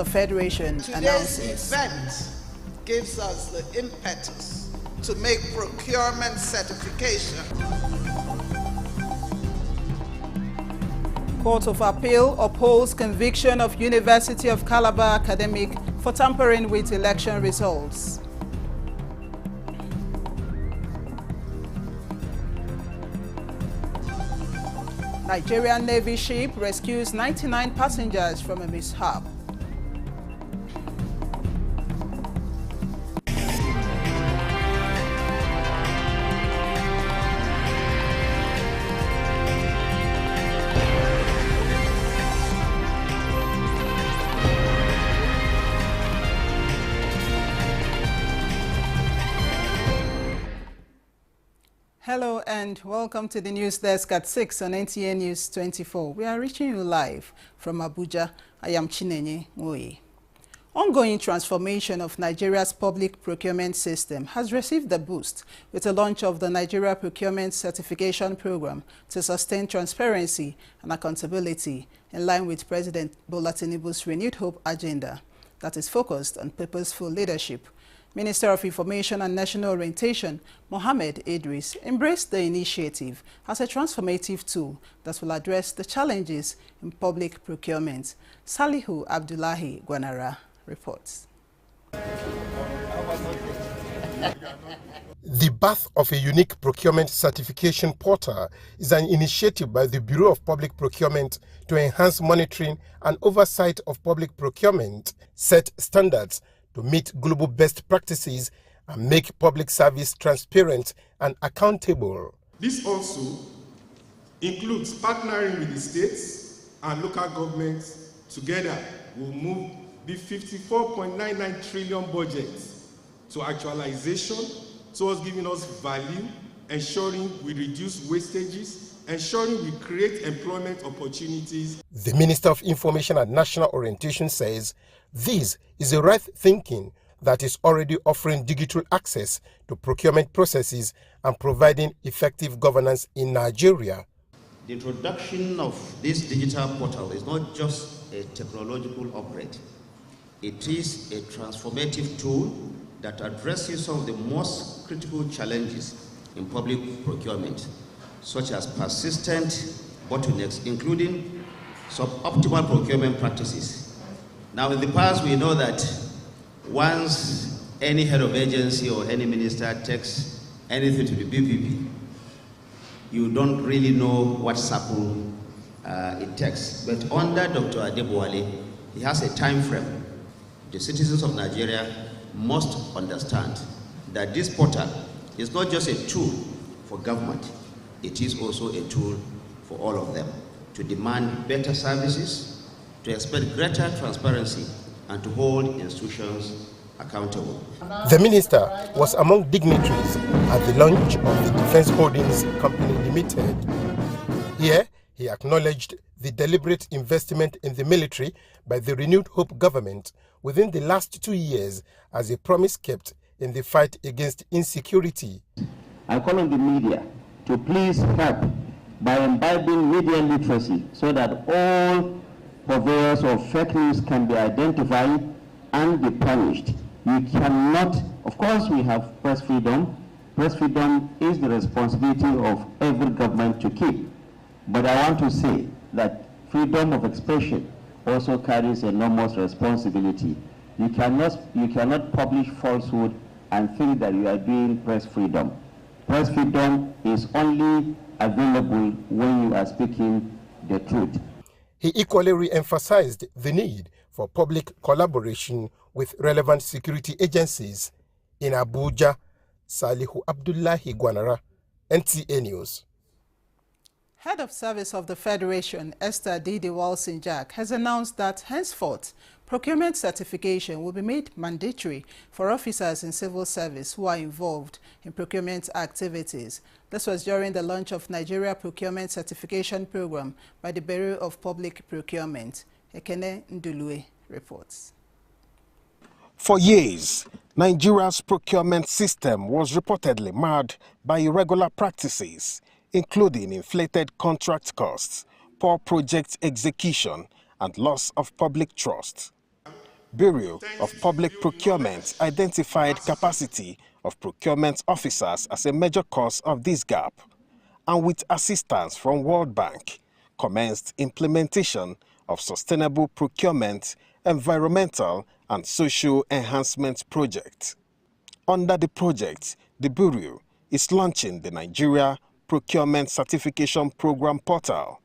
the Federation announces. Today's event gives us the impetus to make procurement certification. Court of Appeal upholds conviction of University of Calabar academic for tampering with election results. Nigerian Navy ship rescues 99 passengers from a mishap. Hello and welcome to the news desk at 6 on NTA News 24. We are reaching you live from Abuja. I am Chinenye Nwoye. Ongoing transformation of Nigeria's public procurement system has received a boost with the launch of the Nigeria Procurement Certification Program to sustain transparency and accountability in line with President Bola Tinubu's renewed hope agenda that is focused on purposeful leadership. Minister of Information and National Orientation, Mohammed Idris, embraced the initiative as a transformative tool that will address the challenges in public procurement. Salihu Abdullahi Gwanara reports. The birth of a unique procurement certification portal is an initiative by the Bureau of Public Procurement to enhance monitoring and oversight of public procurement, set standards to meet global best practices and make public service transparent and accountable. This also includes partnering with the states and local governments. Together, we'll move the 54.99 trillion budget to actualization, towards giving us value, ensuring we reduce wastages, ensuring we create employment opportunities. The Minister of Information and National Orientation says this is the right thinking that is already offering digital access to procurement processes and providing effective governance in Nigeria. The introduction of this digital portal is not just a technological upgrade. It is a transformative tool that addresses some of the most critical challenges in public procurement, such as persistent bottlenecks, including suboptimal procurement practices. Now, in the past, we know that once any head of agency or any minister takes anything to the BPP, you don't really know what sample it takes. But under Dr. Adebowale, he has a time frame. The citizens of Nigeria must understand that this portal is not just a tool for government, it is also a tool for all of them to demand better services, to expect greater transparency, and to hold institutions accountable. The minister was among dignitaries at the launch of the Defense Holdings Company Limited. Here, he acknowledged the deliberate investment in the military by the renewed Hope government within the last 2 years as a promise kept in the fight against insecurity. I call on the media to please help by imbibing media literacy so that all purveyors of fake news can be identified and be punished. You cannot, of course we have press freedom. Press freedom is the responsibility of every government to keep. But I want to say that freedom of expression also carries enormous responsibility. You cannot publish falsehood and think that you are doing press freedom. Press freedom is only available when you are speaking the truth. He equally re-emphasized the need for public collaboration with relevant security agencies. In Abuja, Salihu Abdullahi Gwanara, NTA News. Head of Service of the Federation, Esther Didi Walsinjak, has announced that henceforth, procurement certification will be made mandatory for officers in civil service who are involved in procurement activities. This was during the launch of Nigeria Procurement Certification Program by the Bureau of Public Procurement. Ekene Ndulue reports. For years, Nigeria's procurement system was reportedly marred by irregular practices, including inflated contract costs, poor project execution, and loss of public trust. Bureau of Public Procurement identified capacity of procurement officers as a major cause of this gap, and with assistance from World Bank, commenced implementation of sustainable procurement, environmental and social enhancement project. Under the project, the Bureau is launching the Nigeria Procurement Certification Program portal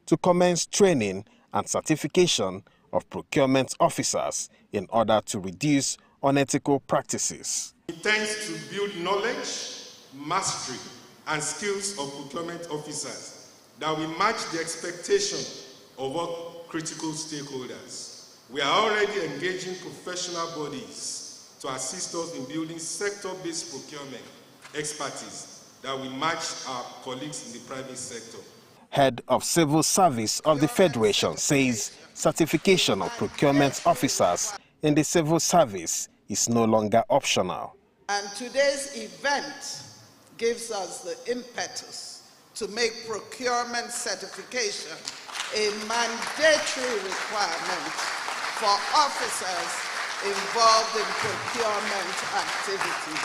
to commence training and certification of procurement officers in order to reduce unethical practices. It intends to build knowledge, mastery, and skills of procurement officers that will match the expectation of all critical stakeholders. We are already engaging professional bodies to assist us in building sector-based procurement expertise that will match our colleagues in the private sector. Head of Civil Service of the Federation says certification of procurement officers in the civil service is no longer optional. And today's event gives us the impetus to make procurement certification a mandatory requirement for officers involved in procurement activities.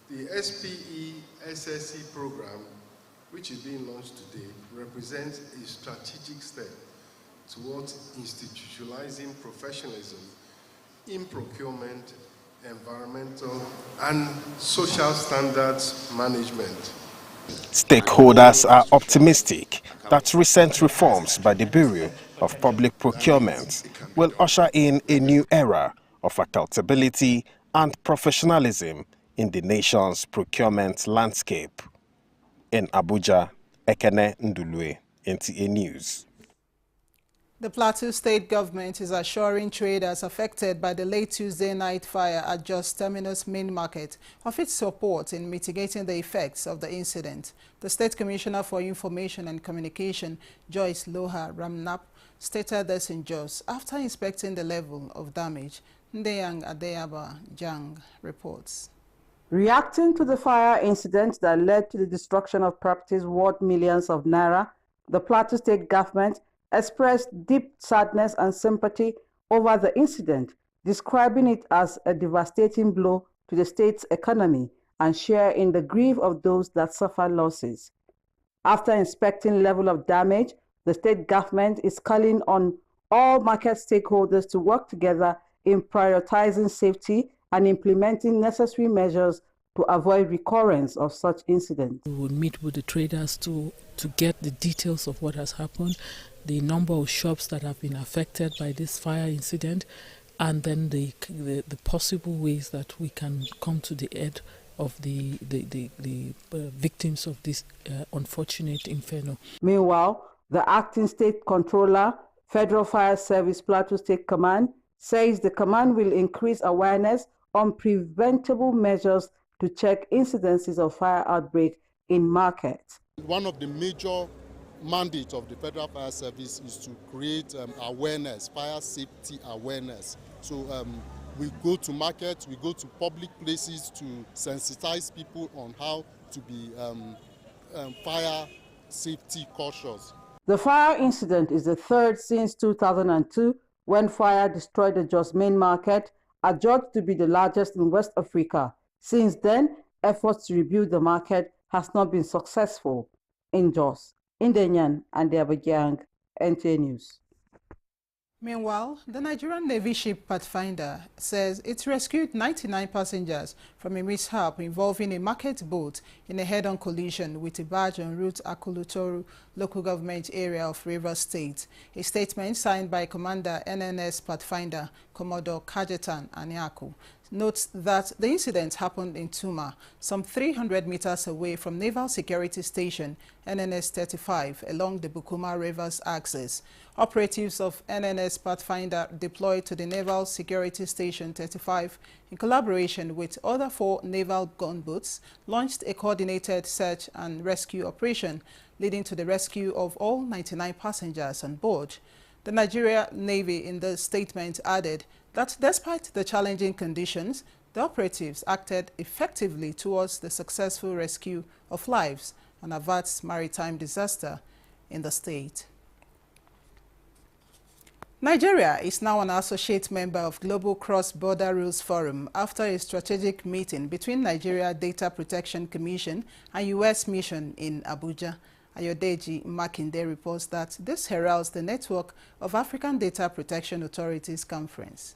The SPE-SSE program, which is being launched today, represents a strategic step towards institutionalizing professionalism in procurement, environmental, and social standards management. Stakeholders are optimistic that recent reforms by the Bureau of Public Procurement will usher in a new era of accountability and professionalism in the nation's procurement landscape. In Abuja, Ekene Ndulue, NTA News. The Plateau State government is assuring traders affected by the late Tuesday night fire at Jos Terminus Main Market of its support in mitigating the effects of the incident. The State Commissioner for Information and Communication, Joyce Loha Ramnap, stated this in Jos after inspecting the level of damage. Ndeyang Adeyaba Jang reports. Reacting to the fire incident that led to the destruction of properties worth millions of naira, the Plateau State government expressed deep sadness and sympathy over the incident, describing it as a devastating blow to the state's economy and share in the grief of those that suffer losses. After inspecting level of damage, the state government is calling on all market stakeholders to work together in prioritizing safety and implementing necessary measures to avoid recurrence of such incidents. We will meet with the traders to get the details of what has happened, the number of shops that have been affected by this fire incident, and then the possible ways that we can come to the aid of the victims of this unfortunate inferno. Meanwhile, the acting state controller, Federal Fire Service Plateau State Command, says the command will increase awareness on preventable measures to check incidences of fire outbreak in markets. One of the major mandates of the Federal Fire Service is to create awareness, fire safety awareness. So we go to markets, we go to public places to sensitize people on how to be fire safety cautious. The fire incident is the third since 2002, when fire destroyed the Jos Main Market, adjudged to be the largest in West Africa. Since then, efforts to rebuild the market has not been successful. In Jos, Ndenyan and Abidjan, NTA News. Meanwhile, the Nigerian Navy ship Pathfinder says it rescued 99 passengers from a mishap involving a market boat in a head-on collision with a barge en route Akulutoru local government area of Rivers State. A statement signed by Commander NNS Pathfinder Commodore Kajetan Anyako notes that the incident happened in Tuma, some 300 meters away from Naval Security Station NNS 35 along the Bukuma Rivers axis. Operatives of NNS Pathfinder deployed to the Naval Security Station 35 in collaboration with other 4 naval gunboats launched a coordinated search and rescue operation, leading to the rescue of all 99 passengers on board. The Nigeria Navy in the statement added that despite the challenging conditions, the operatives acted effectively towards the successful rescue of lives and averts maritime disaster in the state. Nigeria is now an associate member of Global Cross-Border Rules Forum after a strategic meeting between Nigeria Data Protection Commission and U.S. mission in Abuja. Ayodeji Makinde reports that this heralds the network of African Data Protection Authorities Conference.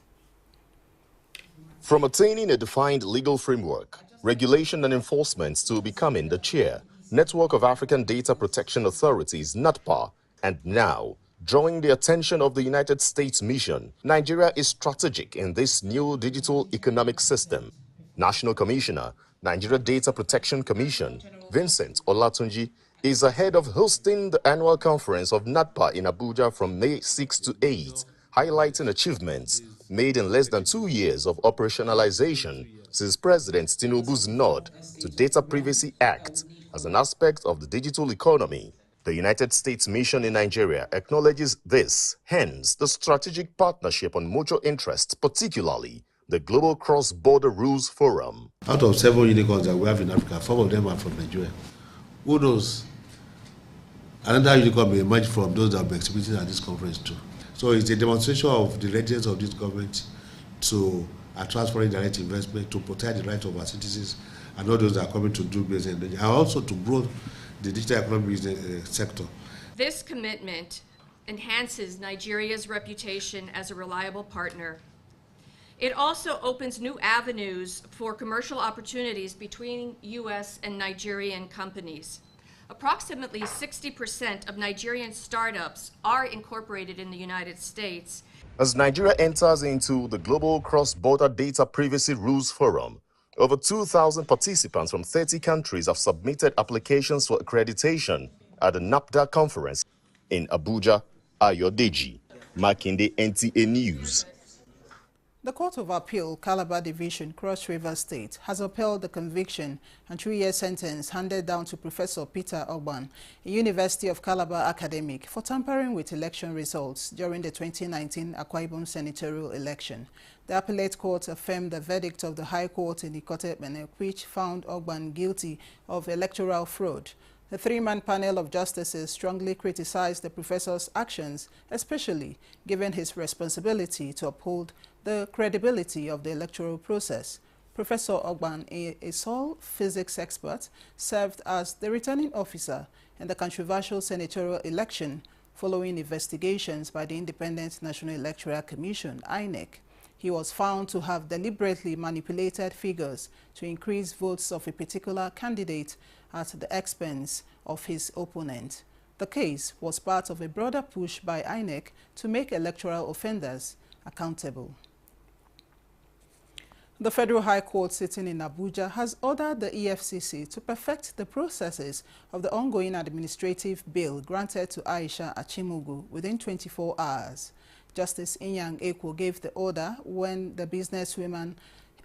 From attaining a defined legal framework, regulation and enforcement to becoming the chair, Network of African Data Protection Authorities, NADPA, and now drawing the attention of the United States mission, Nigeria is strategic in this new digital economic system. National Commissioner, Nigeria Data Protection Commission, Vincent Olatunji, is ahead of hosting the annual conference of NADPA in Abuja from May 6 to 8, highlighting achievements made in less than 2 years of operationalization since President Tinubu's nod to Data Privacy Act as an aspect of the digital economy. The United States mission in Nigeria acknowledges this, hence the strategic partnership on mutual interests, particularly the Global Cross-Border Rules Forum. Out of 7 unicorns that we have in Africa, 4 of them are from Nigeria. Who knows? Another unicorn may emerge from those that will be exhibiting at this conference too. So it's a demonstration of the readiness of this government to attract foreign direct investment, to protect the rights of our citizens and all those that are coming to do business in Nigeria, and also to grow the digital economic sector. This commitment enhances Nigeria's reputation as a reliable partner. It also opens new avenues for commercial opportunities between U.S. and Nigerian companies. Approximately 60% of Nigerian startups are incorporated in the United States. As Nigeria enters into the Global Cross-Border Data Privacy Rules Forum, over 2,000 participants from 30 countries have submitted applications for accreditation at the NAPDA conference in Abuja. Ayodeji Makinde, NTA News. The Court of Appeal, Calabar Division, Cross River State, has upheld the conviction and 3-year sentence handed down to Professor Peter Ogban, a University of Calabar academic, for tampering with election results during the 2019 Akwa Ibom senatorial election. The appellate court affirmed the verdict of the High Court in Ikote, which found Ogban guilty of electoral fraud. The 3-man panel of justices strongly criticized the professor's actions, especially given his responsibility to uphold the credibility of the electoral process. Professor Ogban, a sole physics expert, served as the returning officer in the controversial senatorial election following investigations by the Independent National Electoral Commission, INEC. He was found to have deliberately manipulated figures to increase votes of a particular candidate at the expense of his opponent. The case was part of a broader push by INEC to make electoral offenders accountable. The Federal High Court sitting in Abuja has ordered the EFCC to perfect the processes of the ongoing administrative bail granted to Aisha Achimugu within 24 hours. Justice Inyang Ekwo gave the order when the businesswoman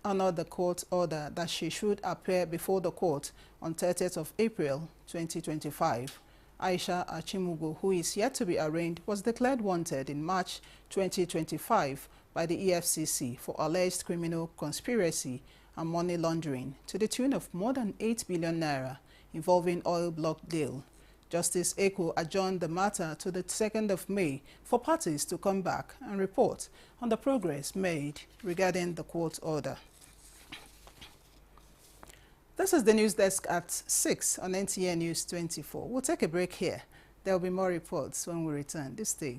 honored the court order that she should appear before the court on 30th of April 2025. Aisha Achimugu, who is yet to be arraigned, was declared wanted in March 2025 by the EFCC for alleged criminal conspiracy and money laundering to the tune of more than 8 billion naira involving oil block deal. Justice Ekwo adjourned the matter to the 2nd of May for parties to come back and report on the progress made regarding the court order. This is the news desk at 6 on NTA News 24. We'll take a break here. There will be more reports when we return. This day.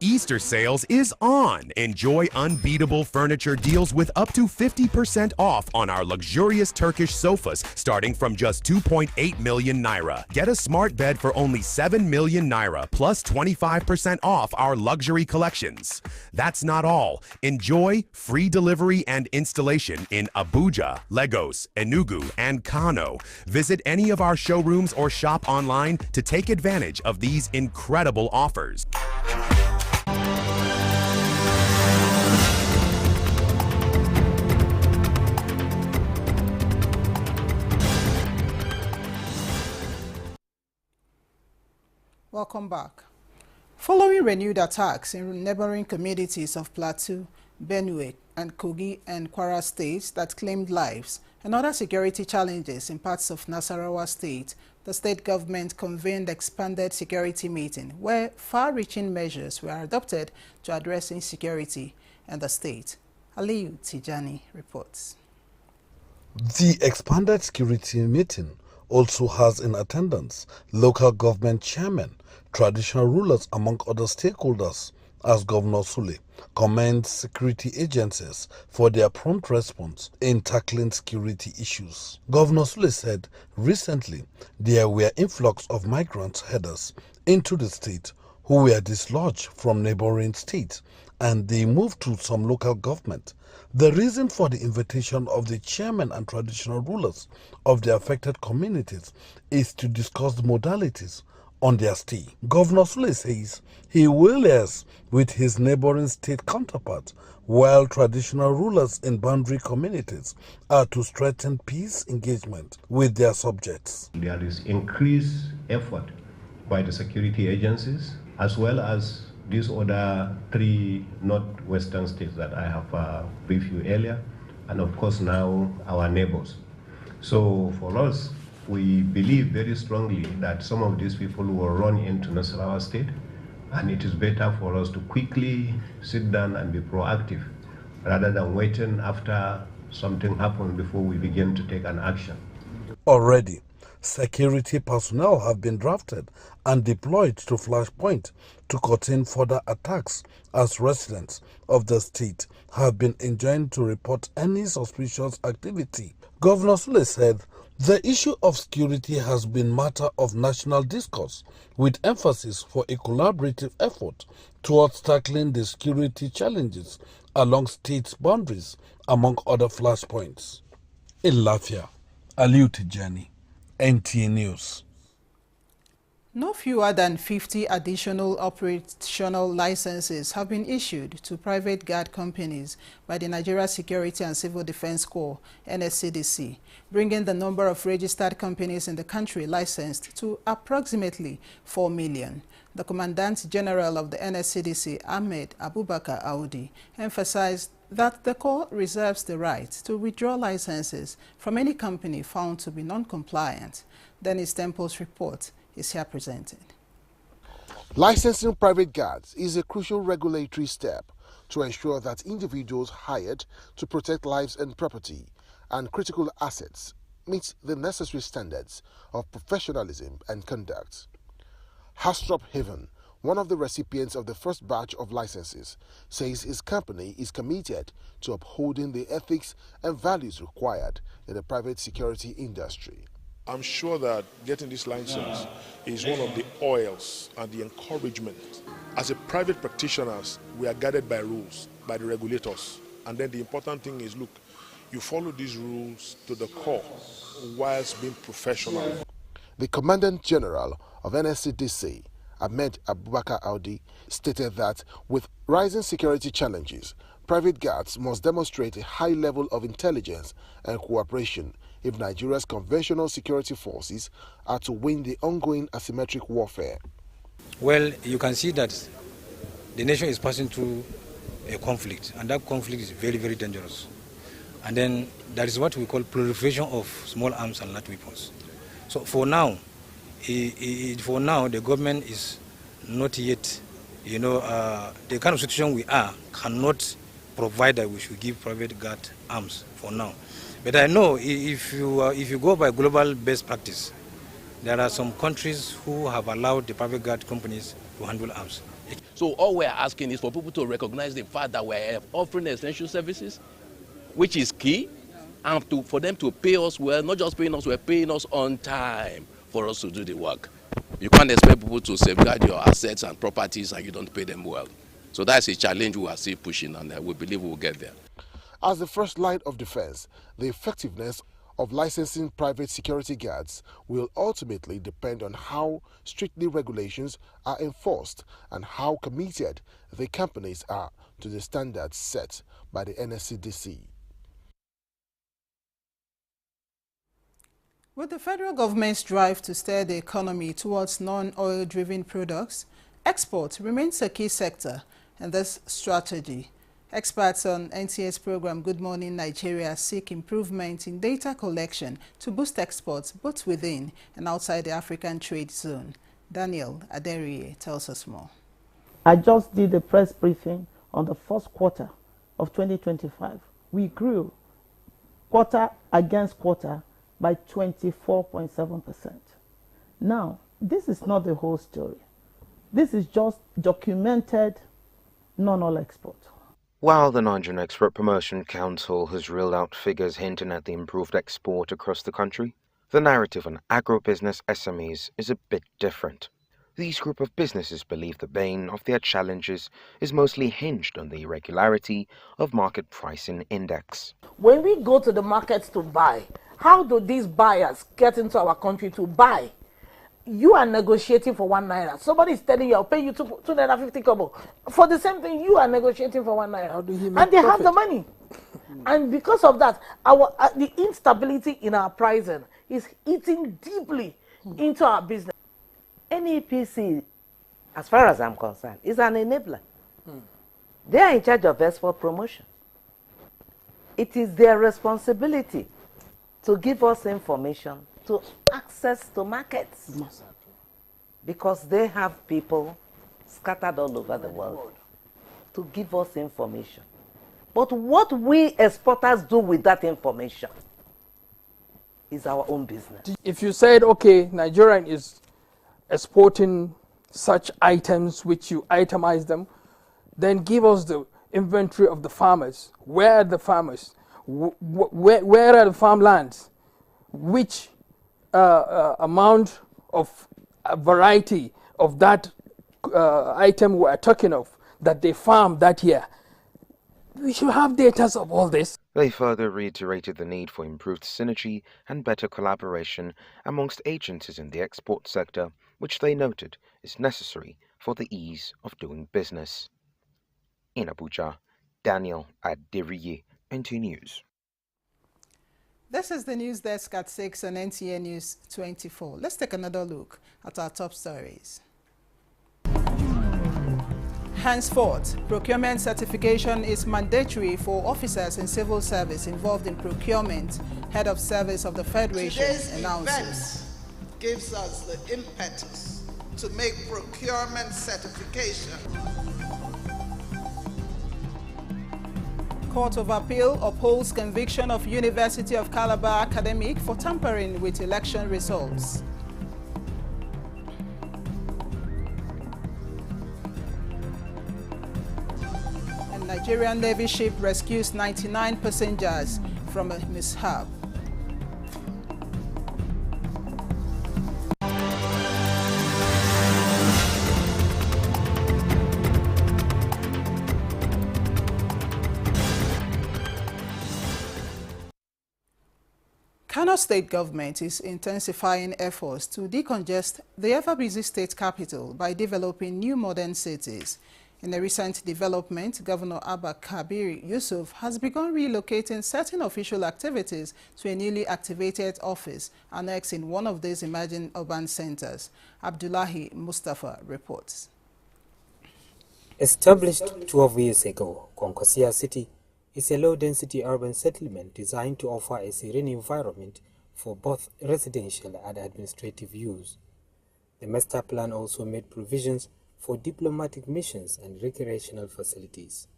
Easter sales is on. Enjoy unbeatable furniture deals with up to 50% off on our luxurious Turkish sofas starting from just 2.8 million naira. Get a smart bed for only 7 million naira plus 25% off our luxury collections. That's not all. Enjoy free delivery and installation in Abuja, Lagos, Enugu, and Kano. Visit any of our showrooms or shop online to take advantage of these incredible offers. Welcome back. Following renewed attacks in neighboring communities of Plateau, Benue, and Kogi and Kwara states that claimed lives, and other security challenges in parts of Nasarawa State, the state government convened expanded security meeting where far-reaching measures were adopted to address insecurity in the state. Aliyu Tijani reports. The expanded security meeting also has in attendance local government chairmen, traditional rulers among other stakeholders, as Governor Sule commends security agencies for their prompt response in tackling security issues. Governor Sule said recently there were influx of migrant headers into the state who were dislodged from neighboring states and they moved to some local government. The reason for the invitation of the chairmen and traditional rulers of the affected communities is to discuss the modalities on their stay. Governor Sule says he will liaise with his neighboring state counterparts while traditional rulers in boundary communities are to strengthen peace engagement with their subjects. There is increased effort by the security agencies as well as these other three northwestern states that I have briefed you earlier, and of course now our neighbors. So for us, we believe very strongly that some of these people will run into Nasarawa State, and it is better for us to quickly sit down and be proactive rather than waiting after something happens before we begin to take an action. Already, security personnel have been drafted and deployed to Flashpoint to contain further attacks as residents of the state have been enjoined to report any suspicious activity. Governor Sule said the issue of security has been matter of national discourse with emphasis for a collaborative effort towards tackling the security challenges along state boundaries among other flashpoints. In Lafia, Aliyu Tijani, NTA News. No fewer than 50 additional operational licenses have been issued to private guard companies by the Nigeria Security and Civil Defense Corps, NSCDC, bringing the number of registered companies in the country licensed to approximately 4 million. The Commandant General of the NSCDC, Ahmed Abubakar Audi, emphasized that the Corps reserves the right to withdraw licenses from any company found to be non-compliant. Dennis Temple's report is here presented. Licensing private guards is a crucial regulatory step to ensure that individuals hired to protect lives and property and critical assets meet the necessary standards of professionalism and conduct. Hastrop Haven, one of the recipients of the first batch of licenses, says his company is committed to upholding the ethics and values required in the private security industry. I'm sure that getting this license is one of the oils and the encouragement. As a private practitioners, we are guided by rules, by the regulators. And then the important thing is, look, you follow these rules to the core whilst being professional. The Commandant General of NSCDC, Ahmed Abubakar Audi, stated that with rising security challenges, private guards must demonstrate a high level of intelligence and cooperation if Nigeria's conventional security forces are to win the ongoing asymmetric warfare. Well, you can see that the nation is passing through a conflict, and that conflict is very, very dangerous. And then that is what we call proliferation of small arms and light weapons. So for now, the government is not yet, the kind of situation we are cannot provide that we should give private guard arms for now. But I know if you go by global best practice, there are some countries who have allowed the private guard companies to handle arms. So all we're asking is for people to recognize the fact that we're offering essential services, which is key, and for them to pay us well, not just paying us, we're paying us on time for us to do the work. You can't expect people to safeguard your assets and properties and you don't pay them well. So that's a challenge we are still pushing, and we believe we'll get there. As the first line of defense, the effectiveness of licensing private security guards will ultimately depend on how strictly regulations are enforced and how committed the companies are to the standards set by the NSCDC. With the federal government's drive to steer the economy towards non-oil-driven products, export remains a key sector in this strategy. Experts on NTA's program Good Morning Nigeria seek improvement in data collection to boost exports both within and outside the African trade zone. Daniel Aderiye tells us more. I just did a press briefing on the first quarter of 2025. We grew quarter against quarter by 24.7%. Now, this is not the whole story. This is just documented non-oil export. While the Nigerian Export Promotion Council has reeled out figures hinting at the improved export across the country, the narrative on agribusiness SMEs is a bit different. These group of businesses believe the bane of their challenges is mostly hinged on the irregularity of market pricing index. When we go to the markets to buy, how do these buyers get into our country to buy? You are negotiating for 1 naira. Somebody is telling you, I'll pay you 250 kobo. For the same thing, you are negotiating for 1 naira. How do you make and they profit? have the money. And because of that, the instability in our pricing is eating deeply into our business. NEPC, as far as I'm concerned, is an enabler. They are in charge of export promotion. It is their responsibility to give us information, to access to markets, because they have people scattered all over the world to give us information. But what we exporters do with that information is our own business. If you said, okay, Nigerian is exporting such items, which you itemize them, then give us the inventory of the farmers. Where are the farmers? Where are the farmlands? Which amount of variety of that item we are talking of that they farm that year? We should have data of all this. They further reiterated the need for improved synergy and better collaboration amongst agencies in the export sector, which they noted is necessary for the ease of doing business. In Abuja, Daniel Aderiye, NT News. This is the news desk at 6 on NTA News 24. Let's take another look at our top stories. Henceforth, procurement certification is mandatory for officers in civil service involved in procurement, Head of Service of the Federation announces. Event gives us the impetus to make procurement certification. Court of Appeal upholds conviction of University of Calabar academic for tampering with election results. And Nigerian Navy ship rescues 99 passengers from a mishap. Kano State government is intensifying efforts to decongest the ever-busy state capital by developing new modern cities. In a recent development, Governor Abba Kabir Yusuf has begun relocating certain official activities to a newly activated office annexed in one of these emerging urban centers. Abdullahi Mustafa reports. Established 12 years ago, Konkosia City is a low-density urban settlement designed to offer a serene environment for both residential and administrative use. The master plan also made provisions for diplomatic missions and recreational facilities.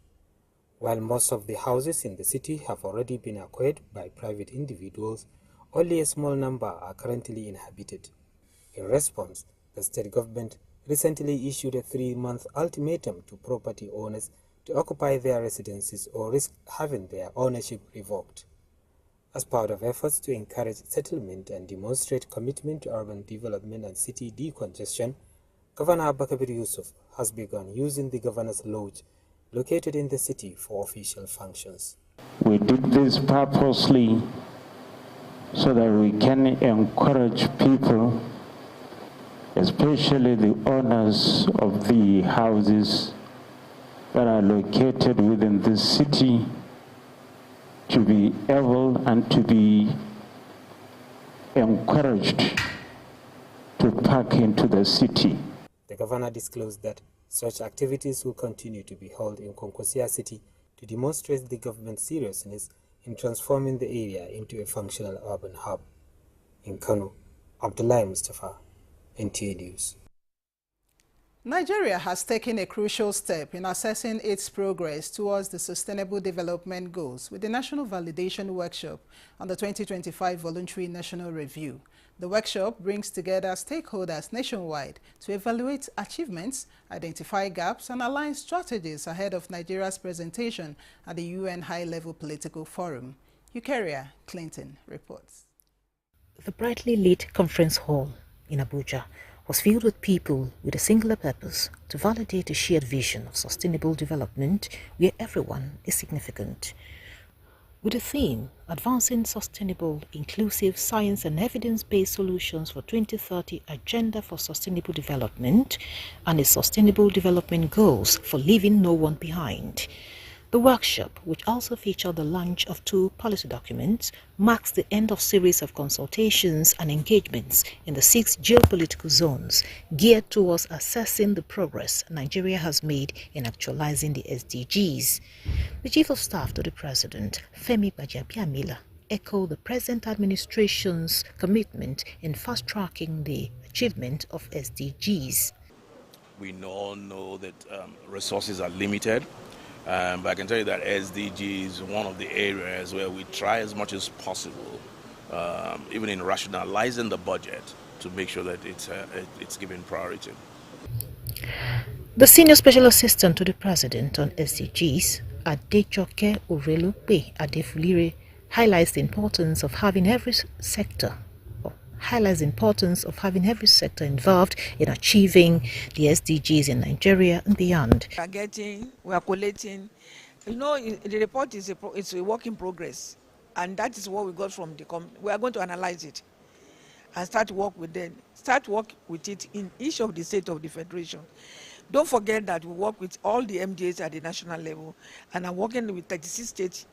While most of the houses in the city have already been acquired by private individuals, only a small number are currently inhabited. In response, the state government recently issued a 3-month ultimatum to property owners to occupy their residences or risk having their ownership revoked. As part of efforts to encourage settlement and demonstrate commitment to urban development and city decongestion, Governor Abba Kabir Yusuf has begun using the Governor's Lodge located in the city for official functions. We did this purposely so that we can encourage people, especially the owners of the houses that are located within the city, to be able and to be encouraged to pack into the city. The governor disclosed that such activities will continue to be held in Konkosia City to to demonstrate the government's seriousness in transforming the area into a functional urban hub. In Kano, Abdullahi Mustafa, NTA News. Nigeria has taken a crucial step in assessing its progress towards the Sustainable Development Goals with the National Validation Workshop on the 2025 Voluntary National Review. The workshop brings together stakeholders nationwide to evaluate achievements, identify gaps, and align strategies ahead of Nigeria's presentation at the UN High-Level Political Forum. Eukaria Clinton reports. The brightly lit conference hall in Abuja was filled with people with a singular purpose to validate a shared vision of sustainable development where everyone is significant. With the theme, Advancing Sustainable, Inclusive, Science and Evidence-Based Solutions for 2030 Agenda for Sustainable Development and the Sustainable Development Goals for Leaving No One Behind. The workshop, which also featured the launch of 2 policy documents, marks the end of series of consultations and engagements in the 6 geopolitical zones geared towards assessing the progress Nigeria has made in actualizing the SDGs. The Chief of Staff to the President, Femi Gbajabiamila, echoed the present administration's commitment in fast-tracking the achievement of SDGs. We all know that resources are limited. But I can tell you that SDG is one of the areas where we try as much as possible, even in rationalizing the budget, to make sure that it's given priority. The Senior Special Assistant to the President on SDGs, Adejoke Orelope Adefulire, highlights the importance of having every sector involved in achieving the SDGs in Nigeria and beyond. We are collating. You know, the report is a work in progress, and that is what we got from the we are going to analyze it and start work with it in each of the states of the Federation. Don't forget that we work with all the MDAs at the national level, and are working with 36 state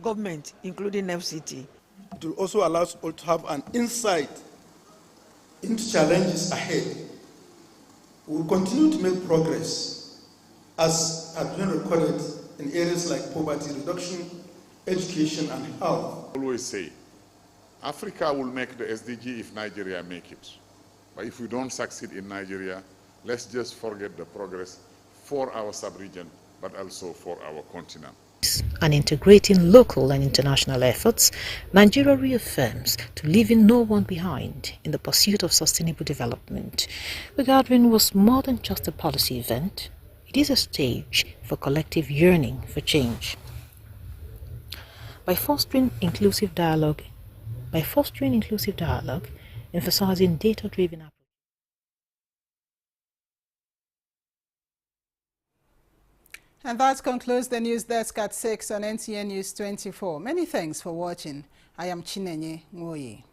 government, including FCT. It will also allow us all to have an insight into challenges ahead. We will continue to make progress as has been recorded in areas like poverty reduction, education and health. I always say, Africa will make the SDG if Nigeria make it. But if we don't succeed in Nigeria, let's just forget the progress for our sub-region, but also for our continent. And integrating local and international efforts, Nigeria reaffirms to leaving no one behind in the pursuit of sustainable development. The gathering was more than just a policy event. It is a stage for collective yearning for change. By fostering inclusive dialogue, emphasizing data-driven approach. And that concludes the news desk at 6 on NTN News 24. Many thanks for watching. I am Chinenye Nwoye.